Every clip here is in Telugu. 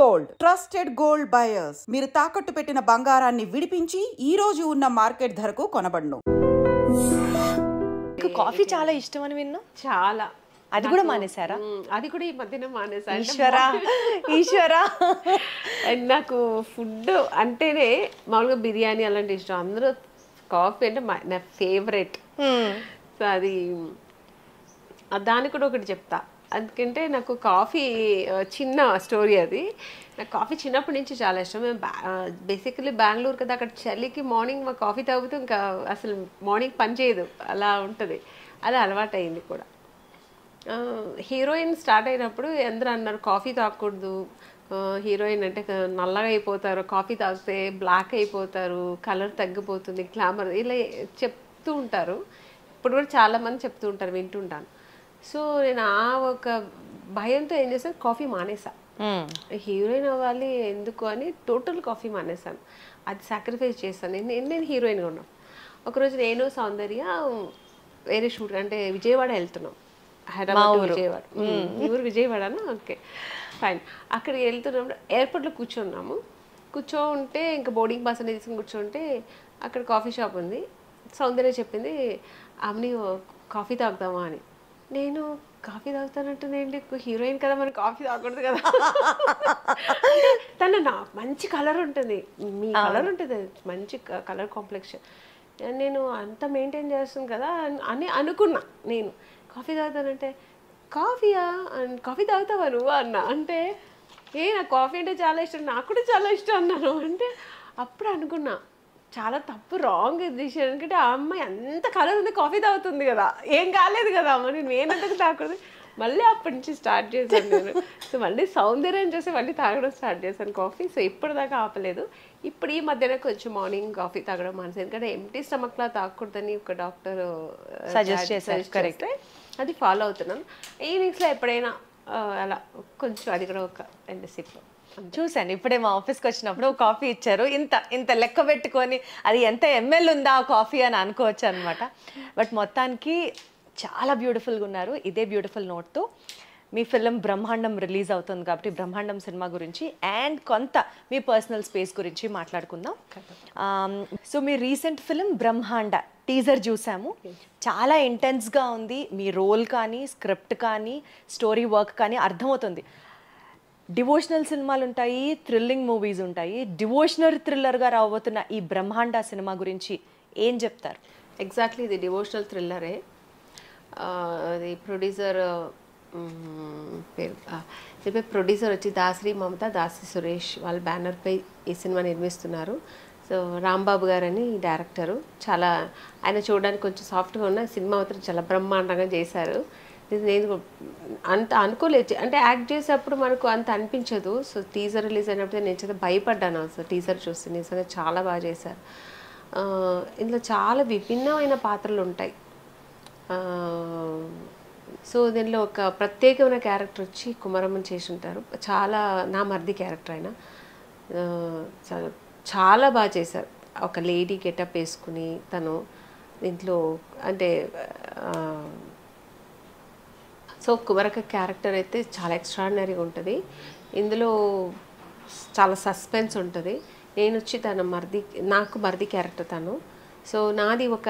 Gold, trusted gold buyers. మీరు తాకట్టు పెట్టిన బంగారాన్ని విడిపించి ఈ రోజు ఉన్న మార్కెట్ ధరకు కొనబడును. కాఫీ చాలా ఇష్టం అని విన్నా. చాలా. అది కూడా మానేశారా? అది కూడా ఈ మధ్యన మానేశారు. ఈశ్వరా అండ్ నాకు ఫుడ్ అంటేనే మామూలుగా బిర్యానీ అలాంటి ఇష్టం. అందరూ కాఫీ అంటే నా ఫేవరెట్. సో అది దానికి కూడా ఒకటి చెప్తా. అందుకంటే నాకు కాఫీ చిన్న స్టోరీ అది. నాకు కాఫీ చిన్నప్పటి నుంచి చాలా ఇష్టం. మేము బేసికలీ బెంగళూరు కదా, అక్కడ చలికి మార్నింగ్ మా కాఫీ తాగుతూ ఇంకా అసలు మార్నింగ్ పని చేయదు, అలా ఉంటుంది. అలా అలవాటు అయింది కూడా. హీరోయిన్ స్టార్ట్ అయినప్పుడు అందరూ అన్నారు కాఫీ తాగకూడదు, హీరోయిన్ అంటే నల్లగా అయిపోతారు, కాఫీ తాగితే బ్లాక్ అయిపోతారు, కలర్ తగ్గిపోతుంది, గ్లామర్ ఇలా చెప్తూ ఉంటారు. ఇప్పుడు కూడా చాలామంది చెప్తూ ఉంటారు, వింటుంటాను. సో నేను ఆ ఒక భయంతో ఏం చేశాను, కాఫీ మానేసా. హీరోయిన్ అవ్వాలి ఎందుకు అని టోటల్ కాఫీ మానేసాను. అది సాక్రిఫైస్ చేశాను. నేను హీరోయిన్గా ఉన్నాను. ఒకరోజు నేను సౌందర్య వేరే షూట్ అంటే విజయవాడ వెళ్తున్నాం. హైదరాబాద్ విజయవాడ. ఊరు విజయవాడనా? Okay fine. అక్కడికి వెళ్తున్నప్పుడు ఎయిర్పోర్ట్లో కూర్చోంటే ఇంకా బోర్డింగ్ పాస్ అనేది తీసుకుని కూర్చోంటే అక్కడ కాఫీ షాప్ ఉంది. సౌందర్య చెప్పింది, ఆమెని కాఫీ తాగుతామా అని. నేను కాఫీ తాగుతానంటేనేంటి, హీరోయిన్ కదా, మనం కాఫీ తాగకూడదు కదా. తన మంచి కలర్ ఉంటుంది, మీ కలర్ ఉంటుంది, మంచి కలర్ కాంప్లెక్షన్, నేను అంత మెయింటైన్ చేస్తాను కదా అని అనుకున్నా. నేను కాఫీ తాగుతానంటే కాఫీ తాగుతావా నువ్వు అన్నా. అంటే నాకు కాఫీ అంటే చాలా ఇష్టం, నాకు కూడా చాలా ఇష్టం అన్నాను. అంటే అప్పుడు అనుకున్నా చాలా తప్పు, రాంగ్ డిసిషన్. ఎందుకంటే ఆ అమ్మాయి అంత కలర్ ఉంది, కాఫీ తాగుతుంది కదా, ఏం కాలేదు కదా, మరి నేనంతకు తాగకూడదు. మళ్ళీ అప్పటి నుంచి స్టార్ట్ చేశాను నేను. సో మళ్ళీ సౌందర్యం చేసి మళ్ళీ తాగడం స్టార్ట్ చేశాను కాఫీ. సో ఇప్పటిదాకా ఆపలేదు. ఇప్పుడు ఈ మధ్యన కొంచెం మార్నింగ్ కాఫీ తాగడం మానేసి, ఎందుకంటే ఎంటీ స్టమక్లా తాగకూడదని ఒక డాక్టర్ సజెస్ట్ చేస్తే అది ఫాలో అవుతున్నాను. ఈవినింగ్స్లో ఎప్పుడైనా అలా కొంచెం, అది కూడా ఒక 2 సిప్లు చూసాను. ఇప్పుడే మా ఆఫీస్కి వచ్చినప్పుడు కాఫీ ఇచ్చారు, ఇంత లెక్క పెట్టుకొని అది ఎంత ఎంఎల్ ఉందా ఆ కాఫీ అని అనుకోవచ్చు అనమాట. బట్ మొత్తానికి చాలా బ్యూటిఫుల్గా ఉన్నారు. ఇదే బ్యూటిఫుల్ నోట్తో మీ ఫిలిం బ్రహ్మాండం రిలీజ్ అవుతుంది కాబట్టి బ్రహ్మాండం సినిమా గురించి అండ్ కొంత మీ పర్సనల్ స్పేస్ గురించి మాట్లాడుకుందాం. సో మీ రీసెంట్ ఫిలిం బ్రహ్మాండ టీజర్ చూసాము, చాలా ఇంటెన్స్గా ఉంది. మీ రోల్ కానీ, స్క్రిప్ట్ కానీ, స్టోరీ వర్క్ కానీ అర్థమవుతుంది. డివోషనల్ సినిమాలు ఉంటాయి, థ్రిల్లింగ్ మూవీస్ ఉంటాయి. డివోషనల్ థ్రిల్లర్గా రాబోతున్న ఈ బ్రహ్మాండ సినిమా గురించి ఏం చెప్తారు? ఎగ్జాక్ట్లీ ఇది డివోషనల్ థ్రిల్లరే. అది ప్రొడ్యూసర్ ప్రొడ్యూసర్ వచ్చి దాసరి మమత, దాసి సురేష్ వాళ్ళ బ్యానర్పై ఈ సినిమా నిర్మిస్తున్నారు. సో రాంబాబు గారని డైరెక్టరు. చాలా ఆయన చూడడానికి కొంచెం సాఫ్ట్గా ఉన్న సినిమా మాత్రం చాలా బ్రహ్మాండంగా చేశారు. నేను అంత అనుకోలేదు, అంటే యాక్ట్ చేసేటప్పుడు మనకు అంత అనిపించదు. సో టీజర్ రిలీజ్ అయినప్పుడు నేను చాలా భయపడ్డాను. అసలు టీజర్ చూస్తే నిజంగా చాలా బాగా చేశారు. ఇందులో చాలా విభిన్నమైన పాత్రలు ఉంటాయి. సో దీనిలో ఒక ప్రత్యేకమైన క్యారెక్టర్ వచ్చి కుమరమ్మని చేసి ఉంటారు. చాలా నా మర్ది క్యారెక్టర్ అయినా చాలా బాగా చేశారు. ఒక లేడీ గెటప్ వేసుకుని తను దీంట్లో అంటే సో కుమరక క్యారెక్టర్ అయితే చాలా ఎక్స్ట్రాడినరీగా ఉంటుంది. ఇందులో చాలా సస్పెన్స్ ఉంటుంది. నేను వచ్చి తన నాకు మర్ది క్యారెక్టర్ తను. సో నాది ఒక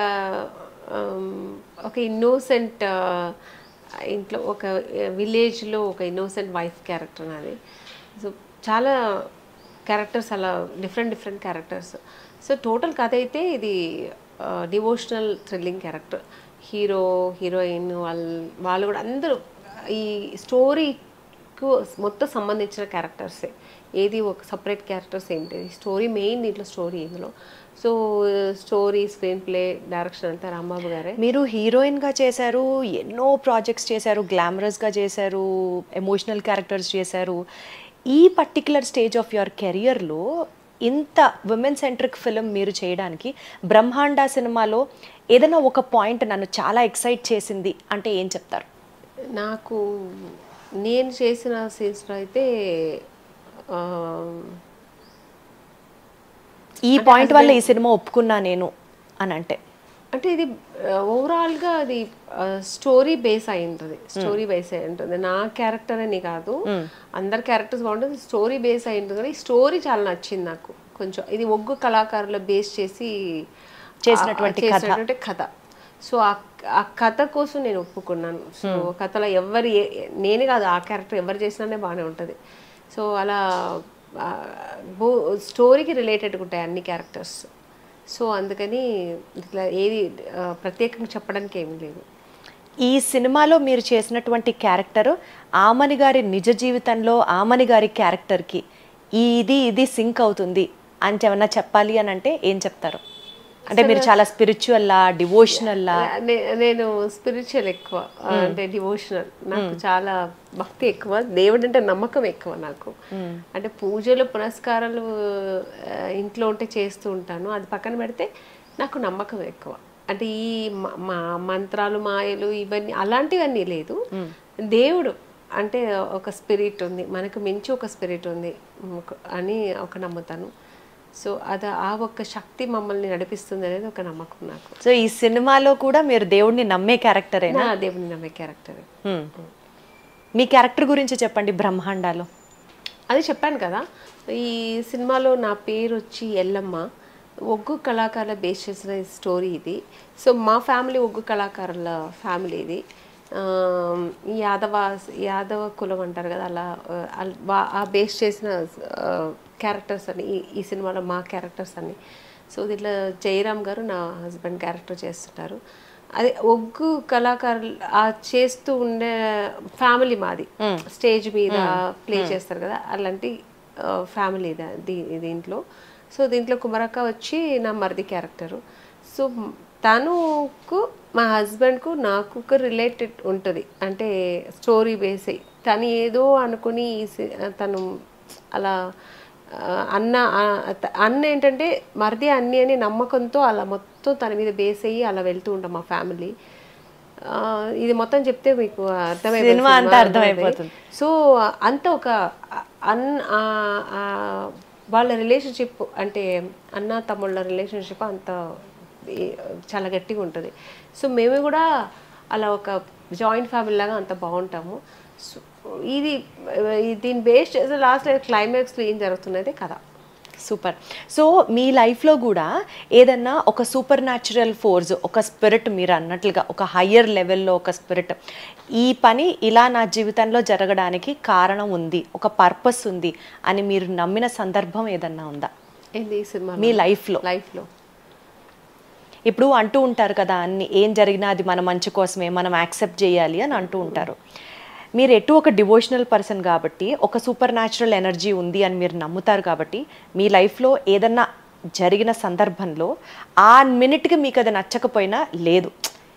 ఇన్నోసెంట్ ఇంట్లో, ఒక విలేజ్లో ఒక ఇన్నోసెంట్ వైఫ్ క్యారెక్టర్ నాది. సో చాలా క్యారెక్టర్స్ అలా డిఫరెంట్ క్యారెక్టర్స్. సో టోటల్ కథ అయితే ఇది devotional thrilling character. Hero heroine వాళ్ళు కూడా అందరూ ఈ స్టోరీకు మొత్తం సంబంధించిన క్యారెక్టర్సే. ఏది ఒక సపరేట్ క్యారెక్టర్స్ ఏంటి, స్టోరీ మెయిన్ దీంట్లో స్టోరీ ఇందులో. So story, screen play, direction అంతా రాంబాబు గారే. మీరు హీరోయిన్గా చేశారు, ఎన్నో ప్రాజెక్ట్స్ చేశారు, గ్లామరస్గా చేశారు, ఎమోషనల్ క్యారెక్టర్స్ చేశారు. ఈ పర్టిక్యులర్ స్టేజ్ ఆఫ్ యువర్ కెరియర్లో ఇంత విమెన్ సెంట్రిక్ ఫిలిం మీరు చేయడానికి బ్రహ్మాండ సినిమాలో ఏదైనా ఒక పాయింట్ నన్ను చాలా ఎక్సైట్ చేసింది అంటే ఏం చెప్తారు? నాకు నేను చేసిన సీన్స్లో అయితే ఈ పాయింట్ వల్ల ఈ సినిమా ఒప్పుకున్నా నేను అని అంటే అంటే ఇది ఓవరాల్గా అది స్టోరీ బేస్ అయి ఉంటుంది, స్టోరీ బేస్ అయి ఉంటుంది. నా క్యారెక్టర్ అని కాదు, అందరి క్యారెక్టర్స్ బాగుంటుంది, స్టోరీ బేస్ అయి ఉంటుంది. కానీ ఈ స్టోరీ చాలా నచ్చింది నాకు కొంచెం. ఇది ఒగ్గు కళాకారులు బేస్ చేసి చేసినటువంటి కథ. సో ఆ కథ కోసం నేను ఒప్పుకున్నాను. సో కథలో నేనే కాదు, ఆ క్యారెక్టర్ ఎవరు చేసినానే బాగానే ఉంటుంది. సో అలా స్టోరీకి రిలేటెడ్గా ఉంటాయి అన్ని క్యారెక్టర్స్. సో అందుకని ఇట్లా ఏది ప్రత్యేకంగా చెప్పడానికి ఏమీ లేదు. ఈ సినిమాలో మీరు చేసినటువంటి క్యారెక్టర్ ఆమని గారి నిజ జీవితంలో ఆమని గారి క్యారెక్టర్కి ఇది సింక్ అవుతుంది అని ఏమన్నా చెప్పాలి అని అంటే ఏం చెప్తారు? అంటే మీరు చాలా స్పిరిచువల్లా, డివోషనల్లా? నేను స్పిరిచువల్ ఎక్కువ, అంటే డివోషనల్. నాకు చాలా భక్తి ఎక్కువ, దేవుడు అంటే నమ్మకం ఎక్కువ నాకు. అంటే పూజలు పునస్కారాలు ఇంట్లో ఉంటే చేస్తూ ఉంటాను, అది పక్కన పెడితే నాకు నమ్మకం ఎక్కువ. అంటే ఈ మంత్రాలు మాయలు ఇవన్నీ అలాంటివన్నీ లేదు. దేవుడు అంటే ఒక స్పిరిట్ ఉంది, మనకు మించి ఒక స్పిరిట్ ఉంది అని ఒక నమ్ముతాను. సో అది ఆ ఒక్క శక్తి మమ్మల్ని నడిపిస్తుంది అనేది ఒక నమ్మకం నాకు. సో ఈ సినిమాలో కూడా మీరు దేవుడిని నమ్మే క్యారెక్టరేనా? దేవుడిని నమ్మే క్యారెక్టర్. మీ క్యారెక్టర్ గురించి చెప్పండి బ్రహ్మాండాలో. అది చెప్పాను కదా, ఈ సినిమాలో నా పేరు వచ్చి ఎల్లమ్మ. ఒగ్గు కళాకారుల బేస్ చేసిన స్టోరీ ఇది. సో మా ఫ్యామిలీ ఒగ్గు కళాకారుల ఫ్యామిలీ ఇది. యాదవ కులం అంటారు కదా, అలా ఆ బేస్ చేసిన క్యారెక్టర్స్ అని ఈ సినిమాలో మా క్యారెక్టర్స్ అన్ని. సో దీంట్లో జయరామ్ గారు నా హస్బెండ్ క్యారెక్టర్ చేస్తుంటారు. అదే ఒగ్గు కళాకారులు చేస్తూ ఉండే ఫ్యామిలీ మాది, స్టేజ్ మీద ప్లే చేస్తారు కదా, అలాంటి ఫ్యామిలీ దీంట్లో. సో దీంట్లో కుమరక్క వచ్చి నా మరిది క్యారెక్టరు. సో తనుకు మా హస్బెండ్కు నాకు రిలేటెడ్ ఉంటుంది, అంటే స్టోరీ బేస్ అయ్యి. తను ఏదో అనుకుని తను అలా అన్న ఏంటంటే మరిది అన్ని అని నమ్మకంతో అలా మొత్తం తన మీద బేస్ అయ్యి అలా వెళ్తూ ఉంటాం మా ఫ్యామిలీ. ఇది మొత్తం చెప్తే మీకు అర్థమైపోతుంది. సో అంత ఒక వాళ్ళ రిలేషన్షిప్, అంటే అన్న తమ్ముళ్ళ రిలేషన్షిప్ అంత చాలా గట్టిగా ఉంటుంది. సో మేము కూడా అలా ఒక జాయింట్ ఫ్యామిలీ లాగా అంత బాగుంటాము. సో దీన్ని బేస్ చేసి లాస్ట్ క్లైమాక్స్లో ఏం జరుగుతున్నది కదా. సూపర్. సో మీ లైఫ్లో కూడా ఏదన్నా ఒక సూపర్ న్యాచురల్ ఫోర్స్, ఒక స్పిరిట్, మీరు అన్నట్లుగా ఒక హయ్యర్ లెవెల్లో ఒక స్పిరిట్, ఈ పని ఇలా నా జీవితంలో జరగడానికి కారణం ఉంది, ఒక పర్పస్ ఉంది అని మీరు నమ్మిన సందర్భం ఏదన్నా ఉందా మీ లైఫ్లో? ఇప్పుడు అంటూ ఉంటారు కదా, అన్ని ఏం జరిగినా అది మన మంచి కోసమే, మనం యాక్సెప్ట్ చేయాలి అని అంటూ ఉంటారు. మీరు ఎటు ఒక డివోషనల్ పర్సన్ కాబట్టి, ఒక సూపర్ న్యాచురల్ ఎనర్జీ ఉంది అని మీరు నమ్ముతారు కాబట్టి, మీ లైఫ్లో ఏదన్నా జరిగిన సందర్భంలో ఆ మినిట్కి మీకు అది నచ్చకపోయినా లేదు